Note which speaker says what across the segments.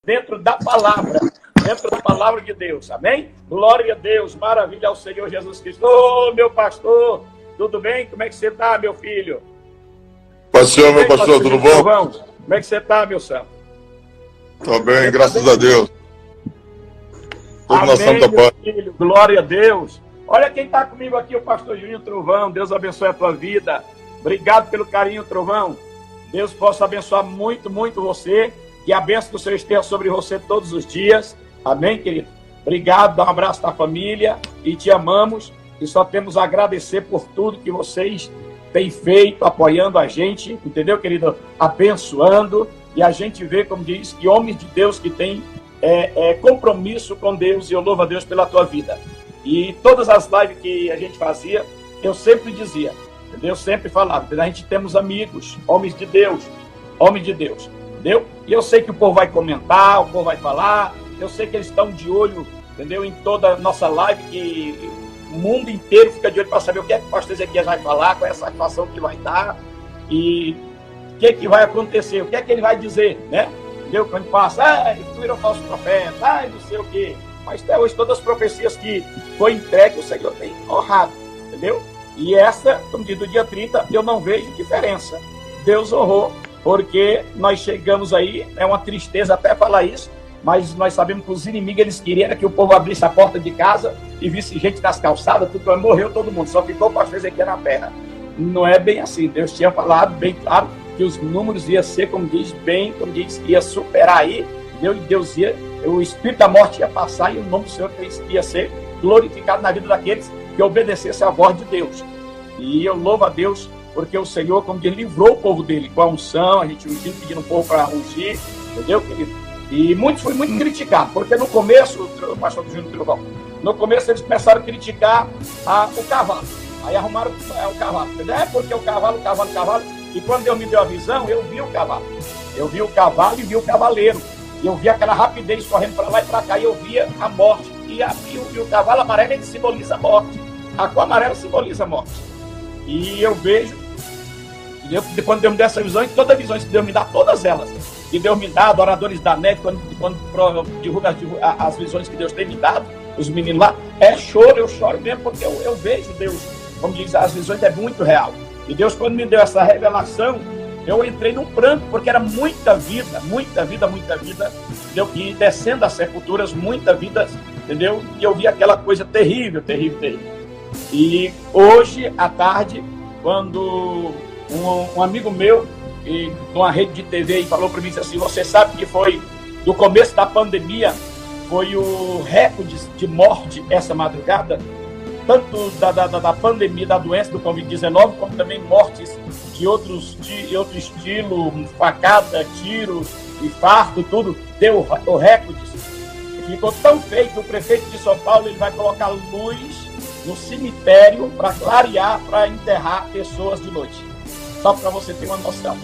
Speaker 1: dentro da palavra de Deus, amém? Glória a Deus, maravilha ao Senhor Jesus Cristo. Ô, meu pastor, tudo bem? Como é que você está, meu filho?
Speaker 2: Pastor, meu pastor, tudo bom?
Speaker 1: Trovão? Como é que você está, meu santo?
Speaker 2: Estou bem, graças a Deus. Tudo na santa
Speaker 1: Meu
Speaker 2: paz.
Speaker 1: filho, glória a Deus. Olha quem está comigo aqui, o pastor Juninho Trovão. Deus abençoe a tua vida. Obrigado pelo carinho, Trovão. Deus possa abençoar muito, muito você. Que a bênção do Senhor esteja sobre você todos os dias. Amém, querido? Obrigado, dá um abraço da família e te amamos. E só temos a agradecer por tudo que vocês têm feito, apoiando a gente, entendeu, querido? Abençoando. E a gente vê, como diz, que homens de Deus que têm compromisso com Deus. E eu louvo a Deus pela tua vida. E todas as lives que a gente fazia, eu sempre dizia, entendeu? Eu sempre falava, a gente temos amigos, homens de Deus, entendeu? E eu sei que o povo vai comentar, o povo vai falar, eu sei que eles estão de olho, entendeu? Em toda a nossa live, que o mundo inteiro fica de olho para saber o que é que o pastor Ezequias vai falar, qual é a satisfação que vai dar, e o que é que vai acontecer, o que é que ele vai dizer, né? Entendeu? Quando passa, tu virou falso profeta, não sei o quê. Mas até hoje todas as profecias que foi entregue, o Senhor tem honrado, entendeu? E essa, como diz, do dia 30, eu não vejo diferença. Deus honrou, porque nós chegamos aí, é uma tristeza até falar isso, mas nós sabemos que os inimigos, eles queriam que o povo abrisse a porta de casa e visse gente nas calçadas, tudo, morreu todo mundo, só ficou o pastor Ezequias na terra. Não é bem assim, Deus tinha falado bem claro que os números iam ser, como diz, ia superar aí, entendeu? E Deus ia, o espírito da morte ia passar e o nome do Senhor ia ser glorificado na vida daqueles que obedecessem à voz de Deus. E eu louvo a Deus, porque o Senhor, como diz, livrou o povo dele com a unção, a gente ungindo, pedindo o povo para ungir, entendeu, querido? E foi muito criticado, porque no começo, o pastor Júnior Trovão, no começo eles começaram a criticar o cavalo. Aí arrumaram o cavalo. Porque o cavalo. E quando Deus me deu a visão, eu vi o cavalo. Eu vi o cavalo e vi o cavaleiro. E eu vi aquela rapidez correndo para lá e para cá, e eu via a morte. E o cavalo amarelo, ele simboliza a morte. A cor amarela simboliza a morte. E eu vejo, quando Deus me deu essa visão, e todas as visões que Deus me dá, todas elas, que Deus me dá, adoradores da net, quando divulga as visões que Deus tem me dado, os meninos lá, choro, eu choro mesmo, porque eu vejo Deus, como diz, as visões é muito real. E Deus, quando me deu essa revelação, eu entrei num pranto, porque era muita vida, entendeu? E descendo as sepulturas, muita vida, entendeu? E eu vi aquela coisa terrível. E hoje, à tarde, quando um amigo meu, de uma rede de TV, falou para mim assim, você sabe que foi, do começo da pandemia, foi o recorde de morte essa madrugada, tanto da pandemia, da doença do Covid-19, como também mortes de outro estilo, facada, tiro, infarto, tudo, deu o recorde. Ficou tão feio que o prefeito de São Paulo, ele vai colocar luz no cemitério para clarear, para enterrar pessoas de noite. Só para você ter uma noção.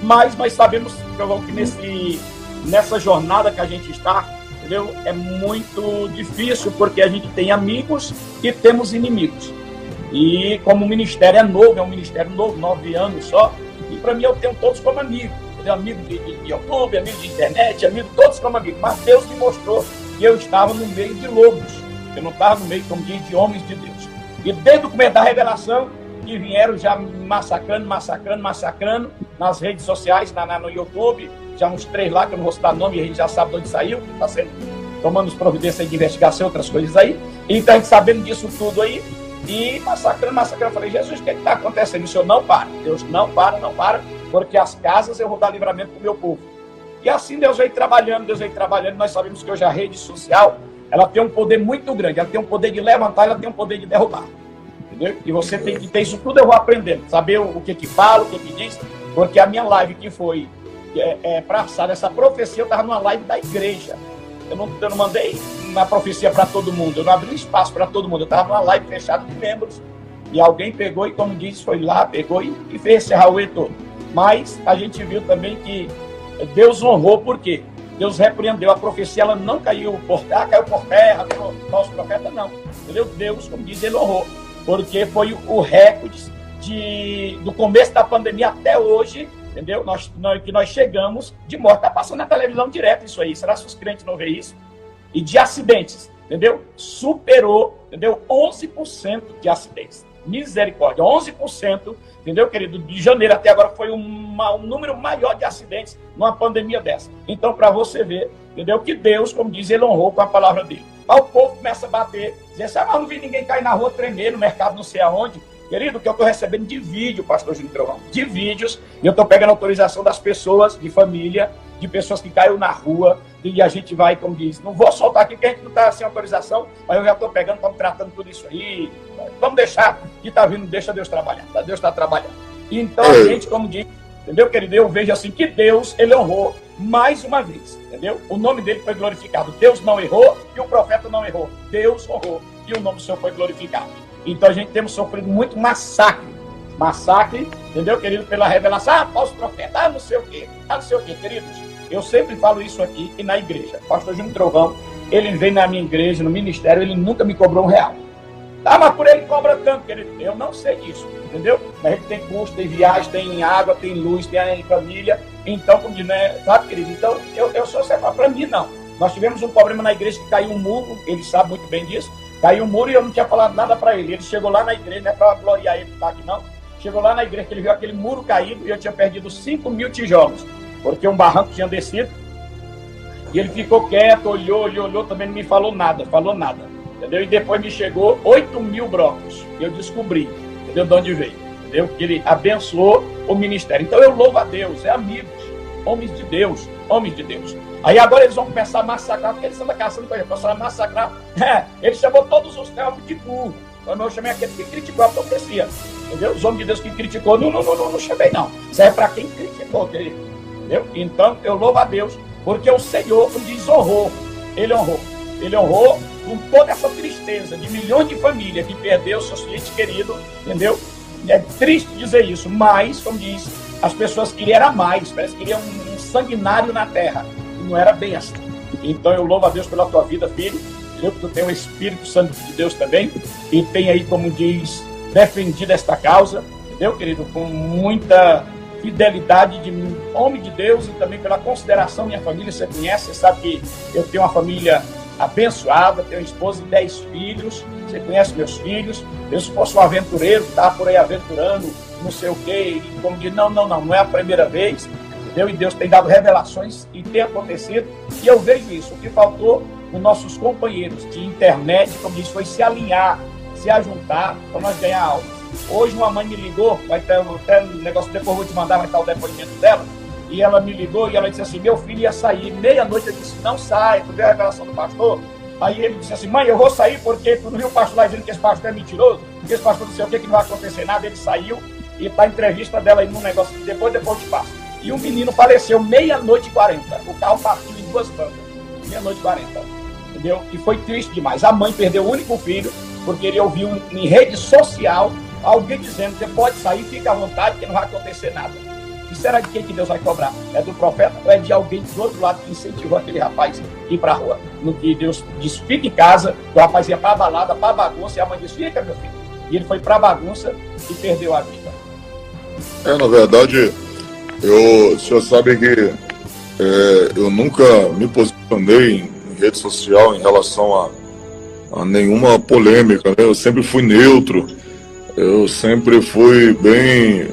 Speaker 1: Mas nós sabemos que nessa jornada que a gente está, entendeu? É muito difícil, porque a gente tem amigos e temos inimigos. E como o ministério é um ministério novo, 9 anos só, e para mim eu tenho todos como amigos. Amigo de YouTube, amigo de internet, amigo, todos como amigos. Mas Deus me mostrou que eu estava no meio de lobos. Eu não estava no meio, como diz, de homens de Deus. E desde o começo da revelação, que vieram já massacrando nas redes sociais, no YouTube, já uns 3 lá, que eu não vou citar nome, a gente já sabe de onde saiu, que está tomando as providências de investigação, outras coisas aí. Então a gente sabendo disso tudo aí, e massacrando. Eu falei, Jesus, o que está acontecendo? O Senhor não para. Deus não para, porque as casas eu vou dar livramento para o meu povo. E assim Deus veio trabalhando. Nós sabemos que hoje a rede social, ela tem um poder muito grande. Ela tem um poder de levantar, ela tem um poder de derrubar. Entendeu? E você tem que ter isso tudo, eu vou aprendendo. Saber o que fala, o que diz. Porque a minha live que foi passada, essa profecia, eu estava numa live da igreja. Eu não mandei uma profecia para todo mundo. Eu não abri um espaço para todo mundo. Eu estava numa live fechada de membros. E alguém pegou e, como diz, foi lá, pegou e fez esse rauê todo. Mas a gente viu também que Deus honrou, por quê? Deus repreendeu a profecia, ela não caiu por terra, falso profeta, não. Entendeu? Deus, como diz, ele honrou. Porque foi o recorde do começo da pandemia até hoje, entendeu? Que nós chegamos de morte. Está passando na televisão direto isso aí. Será que os crentes não veem isso? E de acidentes, entendeu? Superou, entendeu? 11% de acidentes. Misericórdia, 11%, entendeu, querido? De janeiro até agora foi um número maior de acidentes numa pandemia dessa. Então, para você ver, entendeu? Que Deus, como diz, ele honrou com a palavra dele. Aí o povo começa a bater, dizer assim, mas não vi ninguém cair na rua tremer, no mercado não sei aonde. Querido, que eu estou recebendo de vídeo, pastor Júnior Trovão, de vídeos, e eu estou pegando autorização das pessoas, de família, de pessoas que caíram na rua, e a gente vai, como diz, não vou soltar aqui porque a gente não está sem autorização, mas eu já estou pegando, estamos tratando tudo isso aí, vamos deixar que está vindo, deixa Deus trabalhar, Deus está trabalhando. Então a gente, como diz, entendeu, querido, eu vejo assim que Deus, ele honrou mais uma vez, entendeu? O nome dele foi glorificado, Deus não errou e o profeta não errou, Deus honrou e o nome do Senhor foi glorificado. Então a gente temos sofrido muito massacre, entendeu, querido, pela revelação, falso profeta, não sei o quê, queridos. Eu sempre falo isso aqui e na igreja. Pastor Júnior Trovão, ele vem na minha igreja, no ministério, ele nunca me cobrou R$1. Tá, mas por ele cobra tanto, querido. Eu não sei disso, entendeu? Mas ele tem custo, tem viagem, tem água, tem luz, tem família. Então, como diz, né? Sabe, querido? Então, eu sou separado. Para mim, não. Nós tivemos um problema na igreja que caiu um muro, ele sabe muito bem disso. Caiu um muro e eu não tinha falado nada para ele. Ele chegou lá na igreja, não é para gloriar ele que tá aqui, não. Chegou lá na igreja, que ele viu aquele muro caído e eu tinha perdido 5.000 tijolos. Porque um barranco tinha descido, e ele ficou quieto, olhou, também não me falou nada, entendeu? E depois me chegou 8.000 brocos, e eu descobri, entendeu, de onde veio, entendeu? Que ele abençoou o ministério. Então eu louvo a Deus, amigos, homens de Deus. Aí agora eles vão começar a massacrar, porque eles estão caçando coisa, começaram a massacrar. Ele chamou todos os teólogos de burro. Eu chamei aquele que criticou a profecia, entendeu? Os homens de Deus que criticou, não chamei não. Isso é para quem criticou, querido. Entendeu? Então, eu louvo a Deus, porque o Senhor, como diz, honrou. Ele honrou com toda essa tristeza de milhões de famílias que perdeu seus entes queridos, entendeu? É triste dizer isso, mas, como diz, as pessoas queriam mais, parece que queriam um sanguinário na terra, e não era bem assim. Então, eu louvo a Deus pela tua vida, filho, entendeu? Que tu tem o Espírito Santo de Deus também, e tem aí, como diz, defendido esta causa, entendeu, querido? Com muita fidelidade de homem de Deus e também pela consideração minha família. Você conhece, você sabe que eu tenho uma família abençoada, tenho uma esposa e 10 filhos, você conhece meus filhos. Eu, se fosse um aventureiro, tá por aí aventurando, não sei o quê, e como diz, não é a primeira vez, entendeu? E Deus tem dado revelações e tem acontecido, e eu vejo isso. O que faltou com nossos companheiros de internet, como diz, foi se alinhar, se ajuntar para nós ganhar algo. Hoje uma mãe me ligou, vai ter um negócio, depois eu vou te mandar, vai estar o depoimento dela, e ela me ligou e ela disse assim, meu filho ia sair, meia-noite, eu disse, não sai, tu viu a revelação do pastor? Aí ele disse assim, mãe, eu vou sair porque tu não viu o pastor lá dizendo que esse pastor é mentiroso, que esse pastor não sei o que não vai acontecer nada. Ele saiu e tá a entrevista dela aí num negócio, depois eu te passo. E um menino faleceu meia-noite e 40, o carro partiu em 2 bancas, meia-noite e 40, entendeu? E foi triste demais. A mãe perdeu o único filho, porque ele ouviu em rede social alguém dizendo, você pode sair, fica à vontade, que não vai acontecer nada. E será de quem que Deus vai cobrar? É do profeta ou é de alguém do outro lado que incentivou aquele rapaz a ir para a rua? No que Deus disse, fica em casa, o rapaz ia para a balada, para a bagunça, e a mãe disse, fica, meu filho. E ele foi para a bagunça e perdeu a vida.
Speaker 2: Na verdade, o senhor sabe que eu nunca me posicionei em rede social em relação a nenhuma polêmica, né? Eu sempre fui neutro. Eu sempre fui bem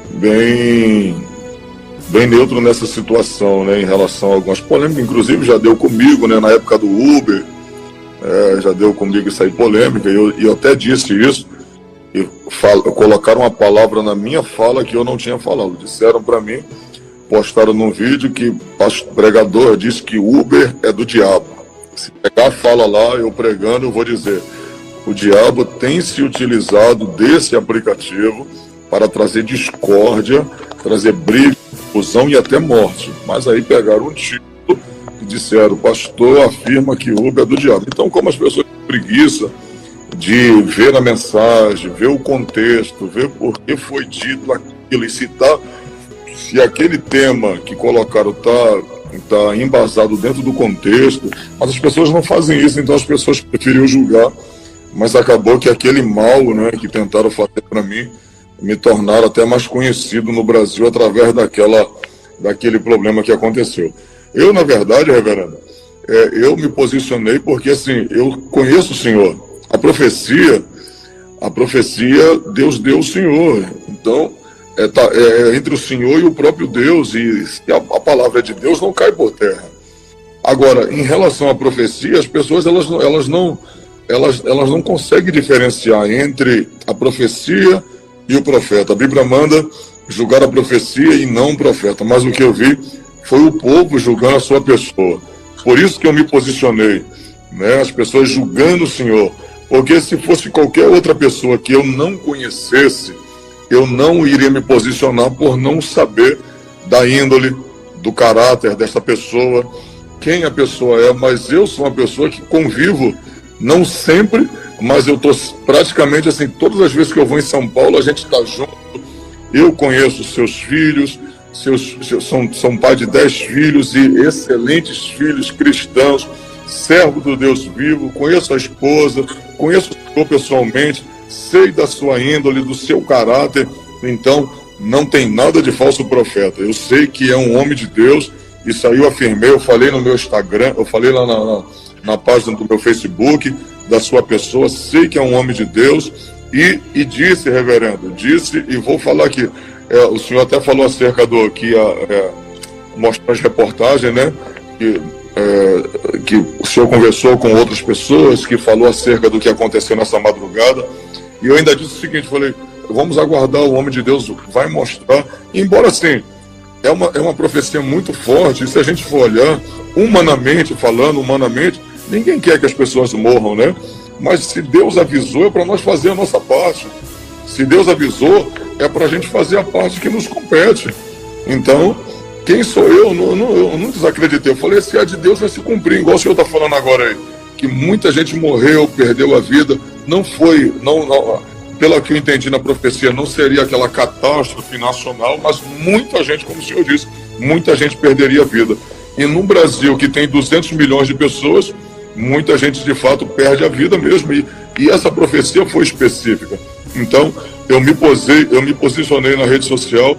Speaker 2: neutro nessa situação, né, em relação a algumas polêmicas. Inclusive já deu comigo, né, na época do Uber, já deu comigo isso aí polêmica, e eu até disse isso, e colocaram uma palavra na minha fala que eu não tinha falado. Disseram para mim, postaram num vídeo que o pregador disse que Uber é do diabo. Se pegar a fala lá, eu pregando, eu vou dizer... O diabo tem se utilizado desse aplicativo para trazer discórdia, trazer briga, confusão e até morte. Mas aí pegaram um título e disseram, o pastor afirma que o Uber é do diabo. Então, como as pessoas têm preguiça de ver a mensagem, ver o contexto, ver por que foi dito aquilo e citar, se aquele tema que colocaram está embasado dentro do contexto, mas as pessoas não fazem isso, então as pessoas preferiam julgar. Mas acabou que aquele mal, né, que tentaram fazer para mim, me tornaram até mais conhecido no Brasil através daquele problema que aconteceu. Eu, na verdade, reverendo, eu me posicionei porque, assim, eu conheço o Senhor. A profecia, Deus deu o Senhor. Então, entre o Senhor e o próprio Deus, e a palavra de Deus não cai por terra. Agora, em relação à profecia, as pessoas elas não conseguem diferenciar entre a profecia e o profeta. A Bíblia manda julgar a profecia e não o profeta, mas o que eu vi foi o povo julgando a sua pessoa. Por isso que eu me posicionei, né? As pessoas julgando o Senhor, porque se fosse qualquer outra pessoa que eu não conhecesse, eu não iria me posicionar por não saber da índole, do caráter dessa pessoa, quem a pessoa é. Mas eu sou uma pessoa que convivo, não sempre, mas eu estou praticamente assim, todas as vezes que eu vou em São Paulo, a gente está junto. Eu conheço seus filhos, são pai de 10 filhos e excelentes filhos cristãos, servo do Deus vivo, conheço a esposa, conheço o senhor pessoalmente, sei da sua índole, do seu caráter. Então não tem nada de falso profeta. Eu sei que é um homem de Deus, isso aí eu afirmei, eu falei no meu Instagram, eu falei lá na página do meu Facebook, da sua pessoa, sei que é um homem de Deus. E disse, reverendo, disse, e vou falar aqui, o senhor até falou acerca do que mostrar as reportagens, né? Que o senhor conversou com outras pessoas, que falou acerca do que aconteceu nessa madrugada. E eu ainda disse o seguinte, falei, vamos aguardar, o homem de Deus vai mostrar. Embora assim, é uma profecia muito forte, e se a gente for olhar, humanamente falando, ninguém quer que as pessoas morram, né? Mas se Deus avisou, é para nós fazer a nossa parte. Se Deus avisou, é para a gente fazer a parte que nos compete. Então, quem sou eu? Eu não desacreditei. Eu falei, se é de Deus, vai se cumprir. Igual o senhor está falando agora aí, que muita gente morreu, perdeu a vida. Não foi, pelo que eu entendi na profecia, não seria aquela catástrofe nacional, mas muita gente, como o senhor disse, muita gente perderia a vida. E no Brasil, que tem 200 milhões de pessoas, muita gente de fato perde a vida mesmo, e essa profecia foi específica. Então eu me posicionei na rede social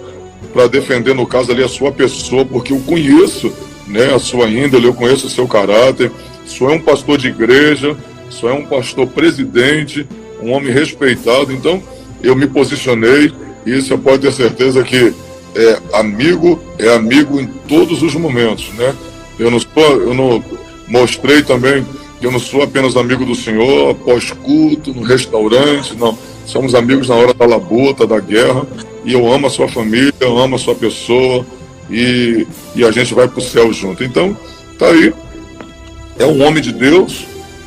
Speaker 2: para defender, no caso ali, a sua pessoa, porque eu conheço, né, a sua índole, eu conheço o seu caráter. O senhor é um pastor de igreja, o senhor é um pastor presidente, um homem respeitado. Então eu me posicionei, e você pode ter certeza que é amigo em todos os momentos, né? Eu não mostrei também que eu não sou apenas amigo do senhor após culto, no restaurante, não. Somos amigos na hora da labuta, da guerra, e eu amo a sua família, eu amo a sua pessoa, e a gente vai para o céu junto. Então, tá aí, é um homem de Deus,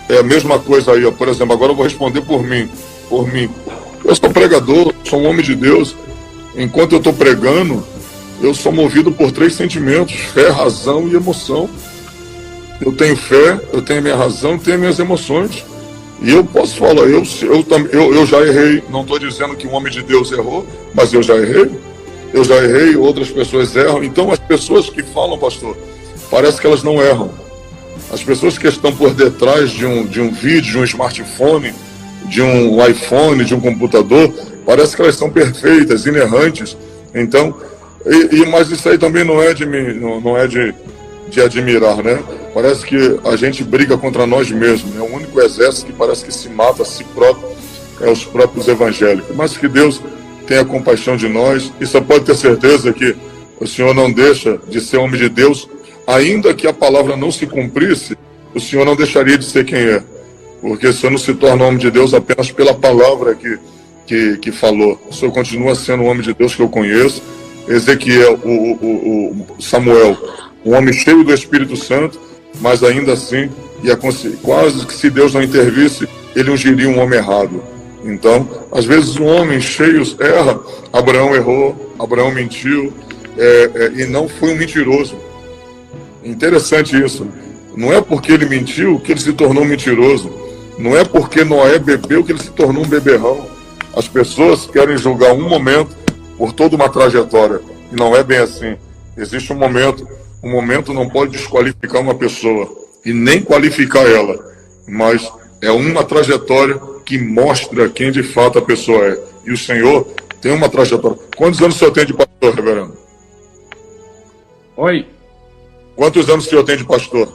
Speaker 2: é a mesma coisa aí, ó. Por exemplo, agora eu vou responder por mim. Eu sou pregador, sou um homem de Deus. Enquanto eu estou pregando, eu sou movido por 3 sentimentos: fé, razão e emoção. Eu tenho fé, eu tenho minha razão, tenho minhas emoções. E eu posso falar, eu já errei. Não estou dizendo que um homem de Deus errou, mas eu já errei, outras pessoas erram. Então as pessoas que falam, pastor, parece que elas não erram. As pessoas que estão por detrás de um vídeo, de um smartphone, de um iPhone, de um computador, parece que elas são perfeitas, inerrantes. Então, mas isso aí também não é de admirar, né? Parece que a gente briga contra nós mesmos. É o único exército que parece que se mata a si próprio, é os próprios evangélicos. Mas que Deus tenha compaixão de nós, e só pode ter certeza que o Senhor não deixa de ser homem de Deus. Ainda que a palavra não se cumprisse, o Senhor não deixaria de ser quem é, porque o Senhor não se torna homem de Deus apenas pela palavra que falou. O Senhor continua sendo o homem de Deus que eu conheço. Ezequiel, o Samuel, um homem cheio do Espírito Santo, mas ainda assim, quase que se Deus não intervisse, ele ungiria um homem errado. Então, às vezes um homem cheio erra. Abraão errou, Abraão mentiu, e não foi um mentiroso. Interessante isso. Não é porque ele mentiu que ele se tornou um mentiroso. Não é porque Noé bebeu que ele se tornou um beberrão. As pessoas querem julgar um momento por toda uma trajetória, e não é bem assim. Existe um momento não pode desqualificar uma pessoa, e nem qualificar ela, mas é uma trajetória que mostra quem de fato a pessoa é. E o Senhor tem uma trajetória. Quantos anos o senhor tem de pastor, reverendo?
Speaker 1: Oi.
Speaker 2: Quantos anos o senhor tem de pastor?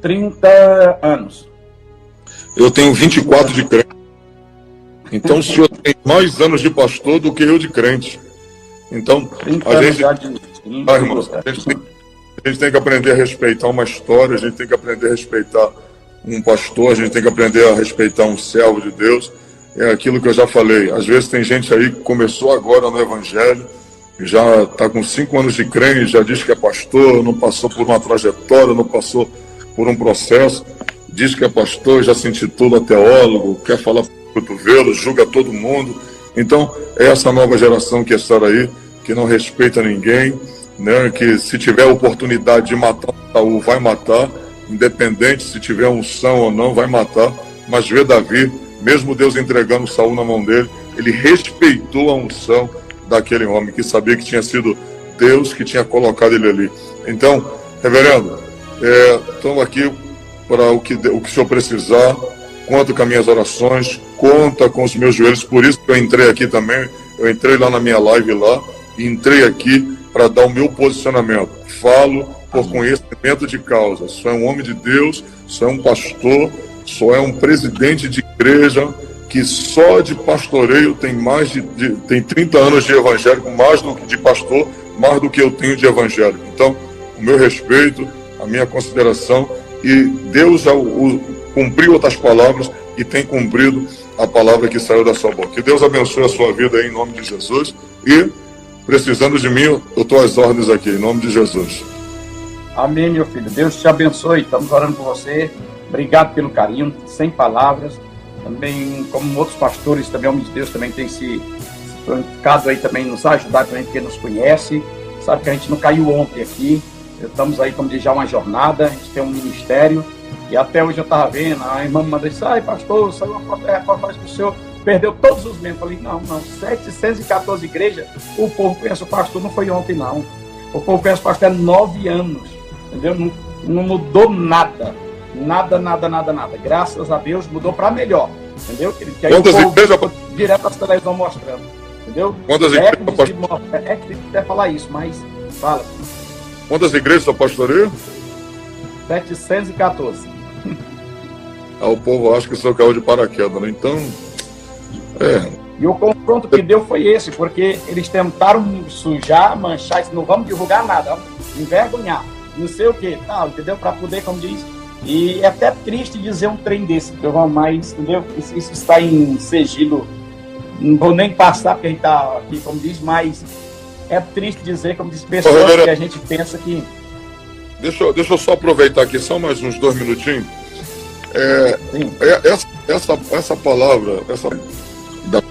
Speaker 1: 30 anos.
Speaker 2: Eu tenho 24 de crente. Então o senhor tem mais anos de pastor do que eu de crente. Então, a gente tem que aprender a respeitar uma história, a gente tem que aprender a respeitar um pastor, a gente tem que aprender a respeitar um servo de Deus. É aquilo que eu já falei. Às vezes tem gente aí que começou agora no Evangelho, já está com 5 anos de crente, já diz que é pastor, não passou por uma trajetória, não passou por um processo, diz que é pastor, já se intitula teólogo, quer falar por cotovelo, julga todo mundo. Então, é essa nova geração que está aí, que não respeita ninguém, né? Que se tiver oportunidade de matar Saul, vai matar, independente se tiver unção ou não, vai matar. Mas vê Davi, mesmo Deus entregando Saul na mão dele, ele respeitou a unção daquele homem, que sabia que tinha sido Deus que tinha colocado ele ali. Então, reverendo, estamos aqui para o que o senhor precisar, conta com as minhas orações, conta com os meus joelhos, por isso que eu entrei aqui também, eu entrei lá na minha live lá, e entrei aqui para dar o meu posicionamento. Falo por conhecimento de causa, só é um homem de Deus, só é um pastor, só é um presidente de igreja, que só de pastoreio tem tem 30 anos de evangélico, mais do que de pastor, mais do que eu tenho de evangélico. Então, o meu respeito, a minha consideração, e Deus já cumpriu outras palavras e tem cumprido a palavra que saiu da sua boca. Que Deus abençoe a sua vida aí, em nome de Jesus, e precisando de mim, eu estou às ordens aqui, em nome de Jesus.
Speaker 1: Amém, meu filho. Deus te abençoe. Estamos orando por você. Obrigado pelo carinho, sem palavras. Também, como outros pastores, também, homem de Deus, também tem se prontificado aí também nos ajudar, também, porque nos conhece. Sabe que a gente não caiu ontem aqui. Estamos aí, como diz, já uma jornada. A gente tem um ministério. E até hoje eu estava vendo, a irmã me mandou isso, pastor, saiu uma reportagem que o senhor perdeu todos os membros. Eu falei, não, 714 igrejas, o povo conhece o pastor, não foi ontem não. O povo conhece o pastor há 9 anos, entendeu? Não mudou nada. Nada. Graças a Deus mudou para melhor, entendeu? Que aí
Speaker 2: quantas igrejas?
Speaker 1: Direto às televisões mostrando, entendeu?
Speaker 2: Quantas igrejas?
Speaker 1: É que tem que até falar isso, mas fala.
Speaker 2: Quantas igrejas, pastoreio?
Speaker 1: 714.
Speaker 2: O povo acha que o senhor caiu de paraquedas, né? Então,
Speaker 1: E o confronto que deu foi esse, porque eles tentaram sujar, manchar, não vamos divulgar nada, vamos envergonhar, não sei o que, tal, entendeu? Para poder, como diz, e é até triste dizer um trem desse, mas, entendeu? Isso está em sigilo, não vou nem passar, porque a gente está aqui, como diz, mas é triste dizer, como diz, pessoas que a gente pensa que...
Speaker 2: Deixa eu só aproveitar aqui, só mais uns 2 minutinhos. Essa palavra, da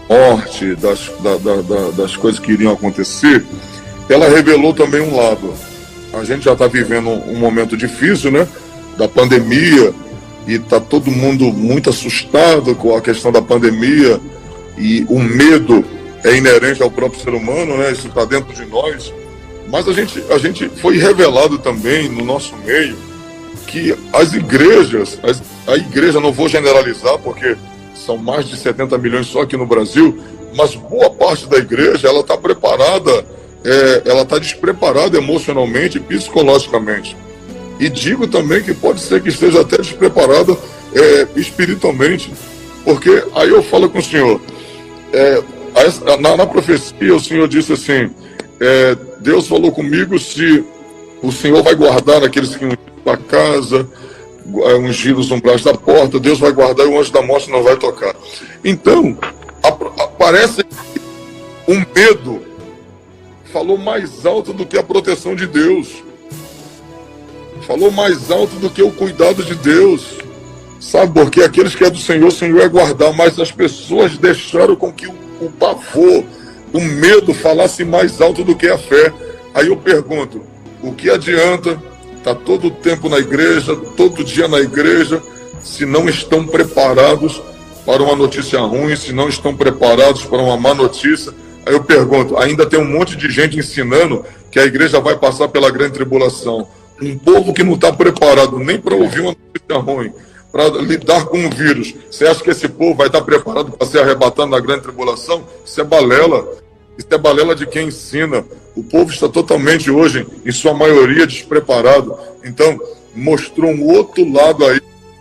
Speaker 2: morte, das coisas que iriam acontecer, ela revelou também um lado. A gente já está vivendo um momento difícil, né? Da pandemia, e está todo mundo muito assustado com a questão da pandemia, e o medo é inerente ao próprio ser humano, né? Isso está dentro de nós. Mas a gente foi revelado também no nosso meio que as igrejas, a igreja, não vou generalizar porque são mais de 70 milhões só aqui no Brasil, mas boa parte da igreja, ela está preparada, ela está despreparada emocionalmente e psicologicamente. E digo também que pode ser que esteja até despreparada espiritualmente, porque aí eu falo com o senhor, na profecia o senhor disse assim, Deus falou comigo se o Senhor vai guardar aqueles que ungiram a casa, ungir os umbrais da porta, Deus vai guardar e o anjo da morte não vai tocar. Então, parece que o medo falou mais alto do que a proteção de Deus. Falou mais alto do que o cuidado de Deus. Sabe, porque aqueles que é do Senhor, o Senhor é guardar, mas as pessoas deixaram com que o pavor, o medo falasse mais alto do que a fé. Aí eu pergunto, o que adianta estar todo o tempo na igreja, todo dia na igreja, se não estão preparados para uma notícia ruim, se não estão preparados para uma má notícia? Aí eu pergunto, ainda tem um monte de gente ensinando que a igreja vai passar pela grande tribulação. Um povo que não está preparado nem para ouvir uma notícia ruim, para lidar com o vírus. Você acha que esse povo vai estar preparado para ser arrebatado na grande tribulação? Isso é balela. Isso é balela de quem ensina O povo está totalmente hoje, em sua maioria, despreparado. Então, mostrou um outro lado aí,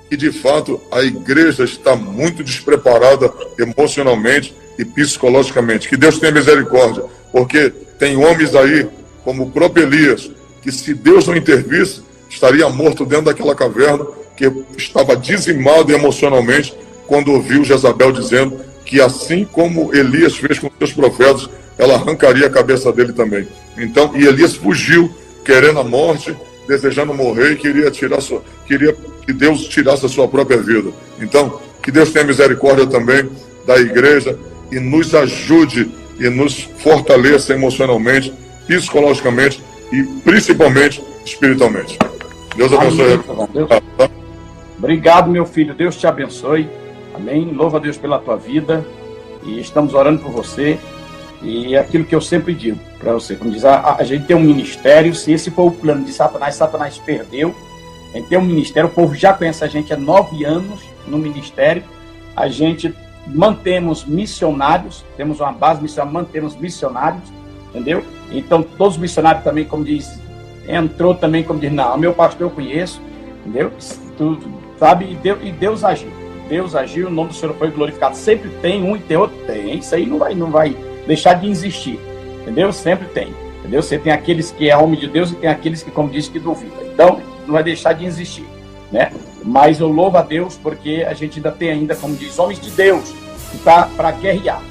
Speaker 2: que de fato a igreja está muito despreparada emocionalmente e psicologicamente. Que Deus tenha misericórdia, porque tem homens aí, como o próprio Elias, que se Deus não intervisse, estaria morto dentro daquela caverna, que estava dizimado emocionalmente quando ouviu Jezabel dizendo que assim como Elias fez com seus profetas, ela arrancaria a cabeça dele também. Então, e Elias fugiu, querendo a morte, desejando morrer, e queria que Deus tirasse a sua própria vida. Então, que Deus tenha misericórdia também da igreja e nos ajude e nos fortaleça emocionalmente, psicologicamente e principalmente espiritualmente. Deus abençoe.
Speaker 1: Obrigado, meu filho. Deus te abençoe. Amém. Louva a Deus pela tua vida. E estamos orando por você. E é aquilo que eu sempre digo para você. Como diz, a gente tem um ministério. Se esse for o plano de Satanás, Satanás perdeu. A gente tem um ministério. O povo já conhece a gente há 9 anos no ministério. A gente mantemos missionários. Temos uma base missionária, mantemos missionários. Entendeu? Então, todos os missionários também, como diz, entrou também, como diz, não, meu pastor eu conheço. Entendeu? Tu sabe? E Deus agiu. Deus agiu, o nome do Senhor foi glorificado. Sempre tem um e tem outro. Tem. Isso aí não vai deixar de existir. Entendeu? Sempre tem. Entendeu? Você tem aqueles que é homem de Deus e tem aqueles que, como disse, que duvida. Então, não vai deixar de existir. Né? Mas eu louvo a Deus porque a gente ainda tem, como diz, homens de Deus que está para guerrear.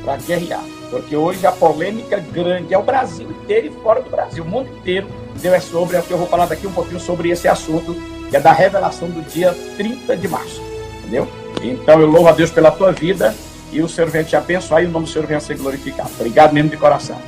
Speaker 1: Para guerrear. Porque hoje a polêmica grande é o Brasil inteiro e fora do Brasil. O mundo inteiro. Deus é sobre, é o que eu vou falar daqui um pouquinho sobre esse assunto, que é da revelação do dia 30 de março. Entendeu? Então eu louvo a Deus pela tua vida e o Senhor venha te abençoar e o nome do Senhor venha ser glorificado. Obrigado mesmo de coração.